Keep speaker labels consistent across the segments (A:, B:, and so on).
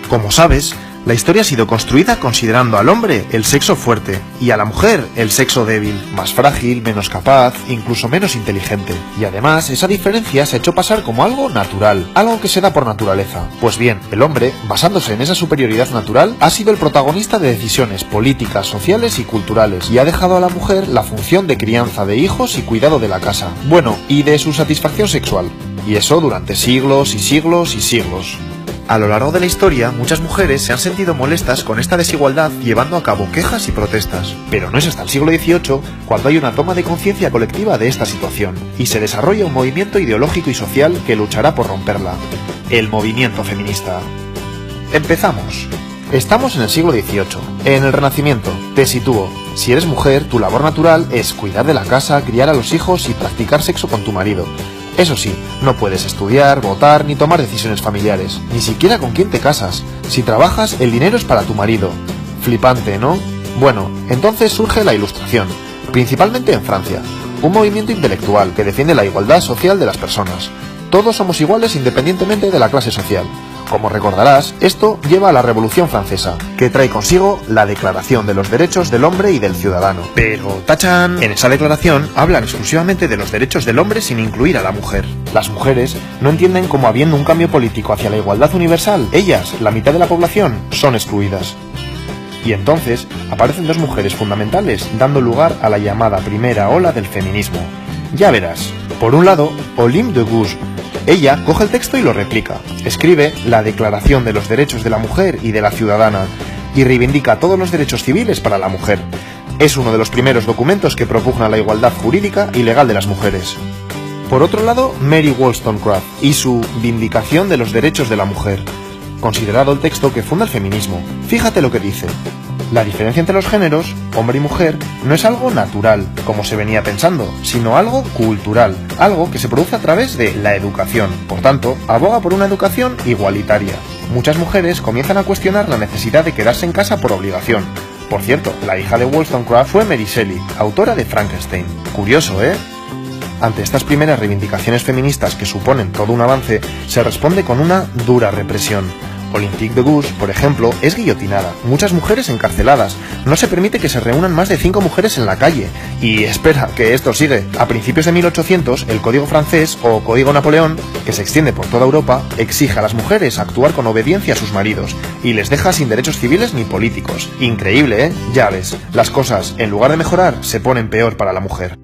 A: Como sabes, la historia ha sido construida considerando al hombre el sexo fuerte y a la mujer el sexo débil, más frágil, menos capaz, incluso menos inteligente. Y además, esa diferencia se ha hecho pasar como algo natural, algo que se da por naturaleza. Pues bien, el hombre, basándose en esa superioridad natural, ha sido el protagonista de decisiones políticas, sociales y culturales, y ha dejado a la mujer la función de crianza de hijos y cuidado de la casa. Bueno, y de su satisfacción sexual. Y eso durante siglos y siglos y siglos. A lo largo de la historia, muchas mujeres se han sentido molestas con esta desigualdad llevando a cabo quejas y protestas. Pero no es hasta el siglo XVIII cuando hay una toma de conciencia colectiva de esta situación, y se desarrolla un movimiento ideológico y social que luchará por romperla. El movimiento feminista. Empezamos. Estamos en el siglo XVIII, en el Renacimiento. Te sitúo. Si eres mujer, tu labor natural es cuidar de la casa, criar a los hijos y practicar sexo con tu marido. Eso sí, no puedes estudiar, votar ni tomar decisiones familiares, ni siquiera con quién te casas. Si trabajas, el dinero es para tu marido. Flipante, ¿no? Bueno, entonces surge la Ilustración, principalmente en Francia, un movimiento intelectual que defiende la igualdad social de las personas. Todos somos iguales independientemente de la clase social. Como recordarás, esto lleva a la Revolución Francesa, que trae consigo la Declaración de los Derechos del Hombre y del Ciudadano. Pero, ¡tachán!, en esa declaración hablan exclusivamente de los derechos del hombre sin incluir a la mujer. Las mujeres no entienden cómo, habiendo un cambio político hacia la igualdad universal, ellas, la mitad de la población, son excluidas. Y entonces aparecen dos mujeres fundamentales, dando lugar a la llamada primera ola del feminismo. Ya verás. Por un lado, Olympe de Gouges. Ella coge el texto y lo replica. Escribe la Declaración de los Derechos de la Mujer y de la Ciudadana y reivindica todos los derechos civiles para la mujer. Es uno de los primeros documentos que propugna la igualdad jurídica y legal de las mujeres. Por otro lado, Mary Wollstonecraft y su Vindicación de los Derechos de la Mujer, considerado el texto que funda el feminismo. Fíjate lo que dice. La diferencia entre los géneros, hombre y mujer, no es algo natural, como se venía pensando, sino algo cultural, algo que se produce a través de la educación. Por tanto, aboga por una educación igualitaria. Muchas mujeres comienzan a cuestionar la necesidad de quedarse en casa por obligación. Por cierto, la hija de Wollstonecraft fue Mary Shelley, autora de Frankenstein. Curioso, ¿eh? Ante estas primeras reivindicaciones feministas que suponen todo un avance, se responde con una dura represión. Olympe de Gouges, por ejemplo, es guillotinada, muchas mujeres encarceladas, no se permite que se reúnan más de 5 mujeres en la calle. Y espera, que esto sigue. A principios de 1800, el Código francés, o Código Napoleón, que se extiende por toda Europa, exige a las mujeres actuar con obediencia a sus maridos, y les deja sin derechos civiles ni políticos. Increíble, ¿eh? Ya ves, las cosas, en lugar de mejorar, se ponen peor para la mujer.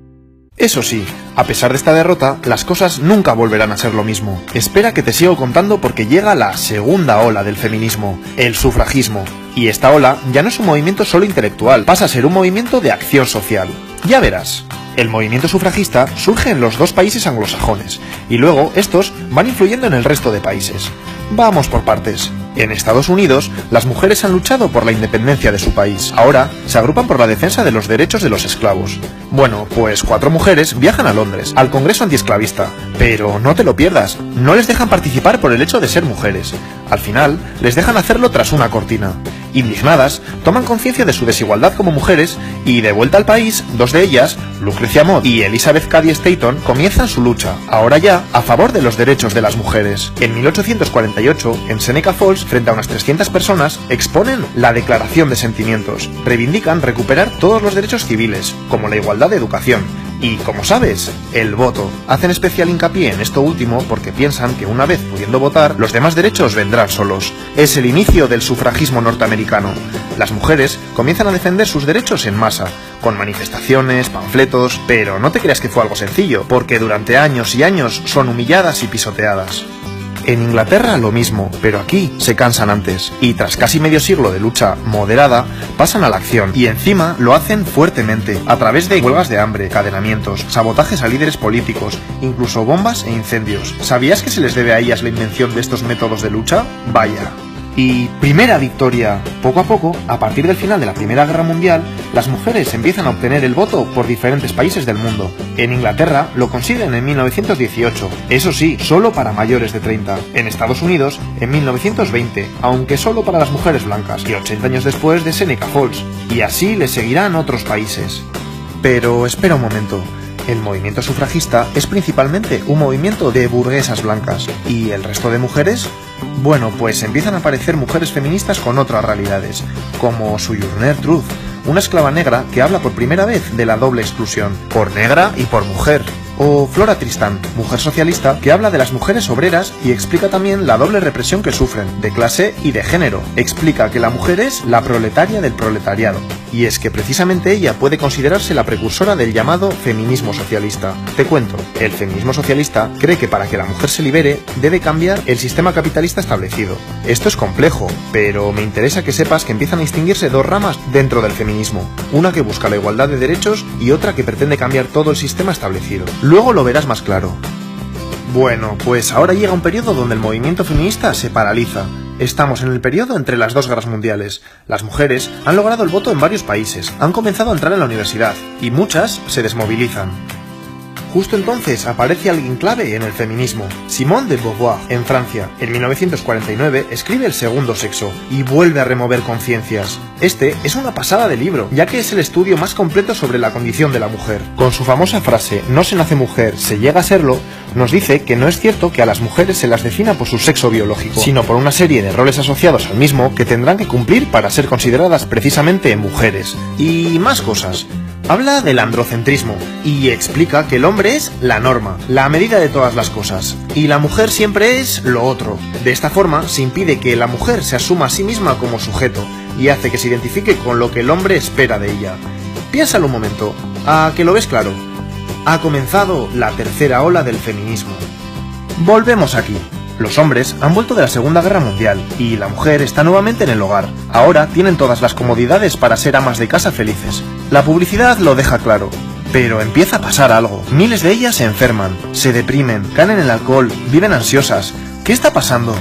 A: Eso sí, a pesar de esta derrota, las cosas nunca volverán a ser lo mismo. Espera que te sigo contando porque llega la segunda ola del feminismo, el sufragismo. Y esta ola ya no es un movimiento solo intelectual, pasa a ser un movimiento de acción social. Ya verás. El movimiento sufragista surge en los dos países anglosajones, y luego estos van influyendo en el resto de países. Vamos por partes. En Estados Unidos, las mujeres han luchado por la independencia de su país. Ahora, se agrupan por la defensa de los derechos de los esclavos. Bueno, pues 4 mujeres viajan a Londres, al Congreso Antiesclavista. Pero no te lo pierdas, no les dejan participar por el hecho de ser mujeres. Al final, les dejan hacerlo tras una cortina. Indignadas, toman conciencia de su desigualdad como mujeres y, de vuelta al país, 2 de ellas, Lucrecia Mott y Elizabeth Cady Stanton, comienzan su lucha, ahora ya, a favor de los derechos de las mujeres. En 1848, en Seneca Falls, frente a unas 300 personas, exponen la Declaración de Sentimientos. Reivindican recuperar todos los derechos civiles, como la igualdad de educación. Y, como sabes, el voto. Hacen especial hincapié en esto último porque piensan que una vez pudiendo votar, los demás derechos vendrán solos. Es el inicio del sufragismo norteamericano. Las mujeres comienzan a defender sus derechos en masa, con manifestaciones, panfletos, pero no te creas que fue algo sencillo, porque durante años y años son humilladas y pisoteadas. En Inglaterra lo mismo, pero aquí se cansan antes, y tras casi medio siglo de lucha moderada, pasan a la acción, y encima lo hacen fuertemente, a través de huelgas de hambre, encadenamientos, sabotajes a líderes políticos, incluso bombas e incendios. ¿Sabías que se les debe a ellas la invención de estos métodos de lucha? Vaya. Y primera victoria. Poco a poco, a partir del final de la Primera Guerra Mundial, las mujeres empiezan a obtener el voto por diferentes países del mundo. En Inglaterra lo consiguen en 1918, eso sí, solo para mayores de 30. En Estados Unidos, en 1920, aunque solo para las mujeres blancas, y 80 años después de Seneca Falls. Y así le seguirán otros países. Pero espera un momento. El movimiento sufragista es principalmente un movimiento de burguesas blancas. ¿Y el resto de mujeres? Bueno, pues empiezan a aparecer mujeres feministas con otras realidades, como Sojourner Truth, una esclava negra que habla por primera vez de la doble exclusión, por negra y por mujer. O Flora Tristán, mujer socialista que habla de las mujeres obreras y explica también la doble represión que sufren, de clase y de género. Explica que la mujer es la proletaria del proletariado. Y es que precisamente ella puede considerarse la precursora del llamado feminismo socialista. Te cuento, el feminismo socialista cree que para que la mujer se libere debe cambiar el sistema capitalista establecido. Esto es complejo, pero me interesa que sepas que empiezan a distinguirse dos ramas dentro del feminismo. Una que busca la igualdad de derechos y otra que pretende cambiar todo el sistema establecido. Luego lo verás más claro. Bueno, pues ahora llega un periodo donde el movimiento feminista se paraliza. Estamos en el periodo entre las dos guerras mundiales. Las mujeres han logrado el voto en varios países, han comenzado a entrar en la universidad, y muchas se desmovilizan. Justo entonces aparece alguien clave en el feminismo, Simone de Beauvoir, en Francia. En 1949 escribe El segundo sexo y vuelve a remover conciencias. Este es una pasada de libro, ya que es el estudio más completo sobre la condición de la mujer. Con su famosa frase, no se nace mujer, se llega a serlo, nos dice que no es cierto que a las mujeres se las defina por su sexo biológico, sino por una serie de roles asociados al mismo que tendrán que cumplir para ser consideradas precisamente mujeres. Y más cosas. Habla del androcentrismo y explica que el hombre es la norma, la medida de todas las cosas, y la mujer siempre es lo otro. De esta forma se impide que la mujer se asuma a sí misma como sujeto y hace que se identifique con lo que el hombre espera de ella. Piénsalo un momento, ¿a que lo ves claro? Ha comenzado la tercera ola del feminismo. Volvemos aquí. Los hombres han vuelto de la Segunda Guerra Mundial y la mujer está nuevamente en el hogar. Ahora tienen todas las comodidades para ser amas de casa felices. La publicidad lo deja claro. Pero empieza a pasar algo. Miles de ellas se enferman, se deprimen, caen en el alcohol, viven ansiosas. ¿Qué está pasando?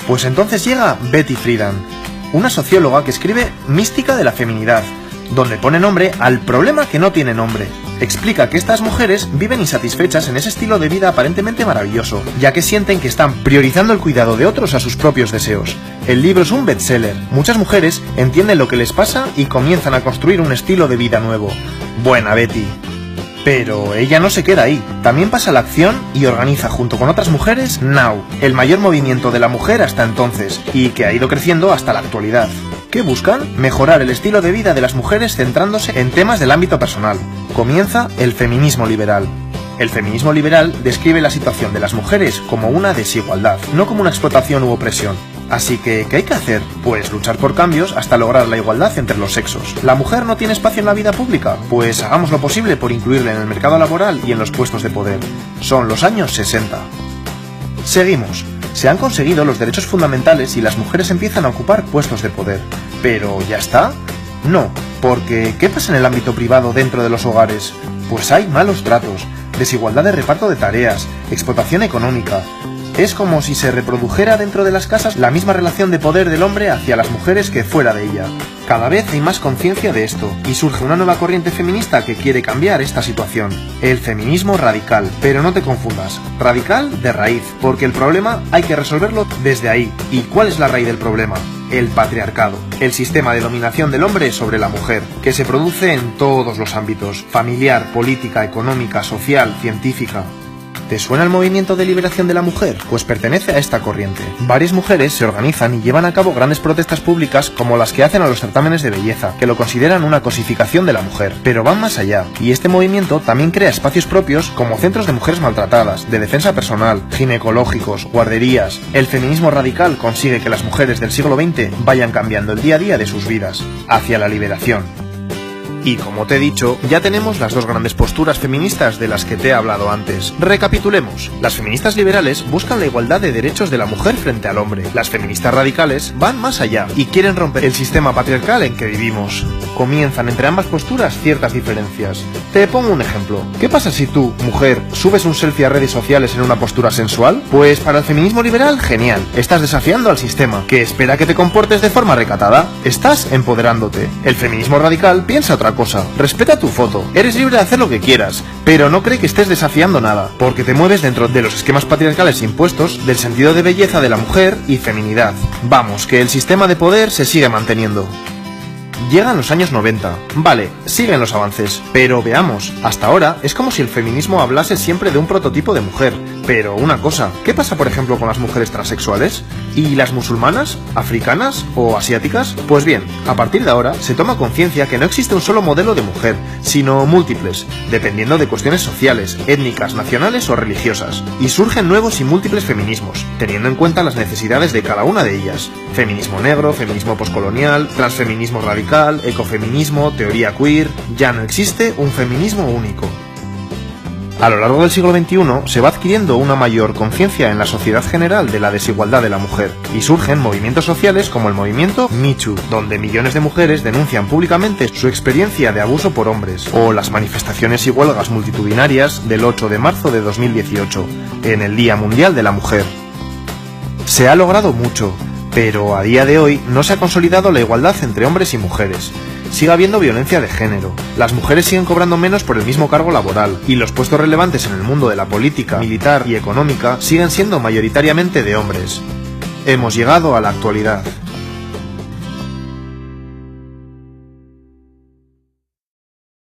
A: Pues entonces llega Betty Friedan, una socióloga que escribe Mística de la feminidad, donde pone nombre al problema que no tiene nombre. Explica que estas mujeres viven insatisfechas en ese estilo de vida aparentemente maravilloso, ya que sienten que están priorizando el cuidado de otros a sus propios deseos. El libro es un bestseller. Muchas mujeres entienden lo que les pasa y comienzan a construir un estilo de vida nuevo. Buena Betty. Pero ella no se queda ahí, también pasa a la acción y organiza junto con otras mujeres Now, el mayor movimiento de la mujer hasta entonces, y que ha ido creciendo hasta la actualidad. ¿Qué buscan? Mejorar el estilo de vida de las mujeres centrándose en temas del ámbito personal. Comienza el feminismo liberal. El feminismo liberal describe la situación de las mujeres como una desigualdad, no como una explotación u opresión. Así que, ¿qué hay que hacer? Pues luchar por cambios hasta lograr la igualdad entre los sexos. ¿La mujer no tiene espacio en la vida pública? Pues hagamos lo posible por incluirla en el mercado laboral y en los puestos de poder. Son los años 60. Seguimos. Se han conseguido los derechos fundamentales y las mujeres empiezan a ocupar puestos de poder. ¿Pero ya está? No, porque ¿qué pasa en el ámbito privado dentro de los hogares? Pues hay malos tratos, desigualdad de reparto de tareas, explotación económica. Es como si se reprodujera dentro de las casas la misma relación de poder del hombre hacia las mujeres que fuera de ella. Cada vez hay más conciencia de esto, y surge una nueva corriente feminista que quiere cambiar esta situación. El feminismo radical, pero no te confundas, radical de raíz, porque el problema hay que resolverlo desde ahí. ¿Y cuál es la raíz del problema? El patriarcado, el sistema de dominación del hombre sobre la mujer, que se produce en todos los ámbitos, familiar, política, económica, social, científica. ¿Te suena el movimiento de liberación de la mujer? Pues pertenece a esta corriente. Varias mujeres se organizan y llevan a cabo grandes protestas públicas como las que hacen a los certámenes de belleza, que lo consideran una cosificación de la mujer. Pero van más allá, y este movimiento también crea espacios propios como centros de mujeres maltratadas, de defensa personal, ginecológicos, guarderías. El feminismo radical consigue que las mujeres del siglo XX vayan cambiando el día a día de sus vidas, hacia la liberación. Y como te he dicho, ya tenemos las dos grandes posturas feministas de las que te he hablado antes. Recapitulemos. Las feministas liberales buscan la igualdad de derechos de la mujer frente al hombre. Las feministas radicales van más allá y quieren romper el sistema patriarcal en que vivimos. Comienzan entre ambas posturas ciertas diferencias. Te pongo un ejemplo. ¿Qué pasa si tú, mujer, subes un selfie a redes sociales en una postura sensual? Pues para el feminismo liberal, genial. Estás desafiando al sistema, que espera que te comportes de forma recatada. Estás empoderándote. El feminismo radical piensa otra cosa. Respeta tu foto. Eres libre de hacer lo que quieras, pero no cree que estés desafiando nada, porque te mueves dentro de los esquemas patriarcales impuestos del sentido de belleza de la mujer y feminidad. Vamos, que el sistema de poder se sigue manteniendo. Llegan los años 90. Vale, siguen los avances, pero veamos, hasta ahora es como si el feminismo hablase siempre de un prototipo de mujer, Pero una cosa, ¿qué pasa por ejemplo con las mujeres transexuales? ¿Y las musulmanas, africanas o asiáticas? Pues bien, a partir de ahora se toma conciencia que no existe un solo modelo de mujer, sino múltiples, dependiendo de cuestiones sociales, étnicas, nacionales o religiosas. Y surgen nuevos y múltiples feminismos, teniendo en cuenta las necesidades de cada una de ellas. Feminismo negro, feminismo poscolonial, transfeminismo radical, ecofeminismo, teoría queer... Ya no existe un feminismo único. A lo largo del siglo XXI se va adquiriendo una mayor conciencia en la sociedad general de la desigualdad de la mujer, y surgen movimientos sociales como el movimiento Me Too, donde millones de mujeres denuncian públicamente su experiencia de abuso por hombres, o las manifestaciones y huelgas multitudinarias del 8 de marzo de 2018, en el Día Mundial de la Mujer. Se ha logrado mucho, pero a día de hoy no se ha consolidado la igualdad entre hombres y mujeres. Sigue habiendo violencia de género, las mujeres siguen cobrando menos por el mismo cargo laboral, y los puestos relevantes en el mundo de la política, militar y económica siguen siendo mayoritariamente de hombres. Hemos llegado a la actualidad.